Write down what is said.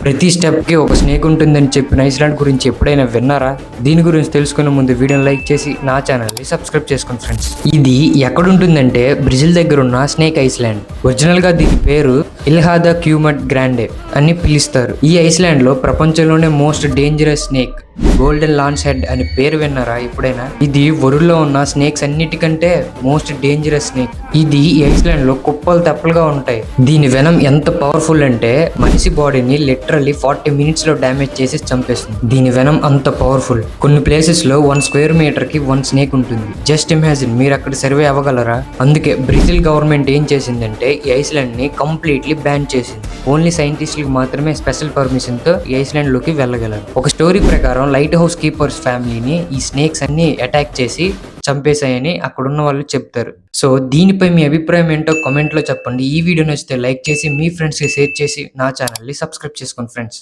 ప్రతి స్టెప్కి ఒక స్నేక్ ఉంటుందని చెప్పిన ఐస్లాండ్ గురించి ఎప్పుడైనా విన్నారా? దీని గురించి తెలుసుకునే ముందు వీడియోని లైక్ చేసి నా ఛానల్ని సబ్స్క్రైబ్ చేసుకోండి ఫ్రెండ్స్. ఇది ఎక్కడుంటుందంటే బ్రెజిల్ దగ్గర ఉన్న స్నేక్ ఐస్లాండ్. ఒరిజినల్గా దీని పేరు ఇల్హాదా క్యూమట్ గ్రాండే అని పిలుస్తారు. ఈ ఐస్లాండ్లో ప్రపంచంలోనే most dangerous snake golden lance head అని పేరు విన్నారా ఎప్పుడైనా? ఇది వరల్డ్లో ఉన్న స్నేక్స్ అన్నిటికంటే మోస్ట్ డేంజరస్ స్నేక్. ఇది ఈ ఐస్లాండ్ లో కుప్పలు తెప్పలుగా ఉంటాయి. దీని వెనం ఎంత పవర్ఫుల్ అంటే మనిషి బాడీని లిటరల్లీ 40 minutes లో డ్యామేజ్ చేసి చంపేస్తుంది. దీని వెనం అంత పవర్ఫుల్. కొన్ని ప్లేసెస్ లో 1 square meter కి 1 స్నేక్ ఉంటుంది. జస్ట్ ఇమాజిన్, మీరు అక్కడ సర్వే అవ్వగలరా? అందుకే బ్రెజిల్ గవర్నమెంట్ ఏం చేసిందంటే ఈ ఐస్లాండ్ ని కంప్లీట్లీ బ్యాన్ చేసింది. ఓన్లీ సైంటిస్టులకు మాత్రమే స్పెషల్ పర్మిషన్ తో ఈ ఐస్లాండ్ లోకి వెళ్ళగలరు. ఒక స్టోరీ ప్రకారం లైట్ హౌస్ కీపర్స్ ఫ్యామిలీని ఈ స్నేక్స్ అన్ని అటాక్ చేసి చంపేశాయని అక్కడున్న వాళ్ళు చెప్తారు. సో దీనిపై మీ అభిప్రాయం ఏంటో కామెంట్లో చెప్పండి. ఈ వీడియో నచ్చితే లైక్ చేసి మీ ఫ్రెండ్స్కి షేర్ చేసి నా ఛానల్ని సబ్స్క్రైబ్ చేసుకోండి ఫ్రెండ్స్.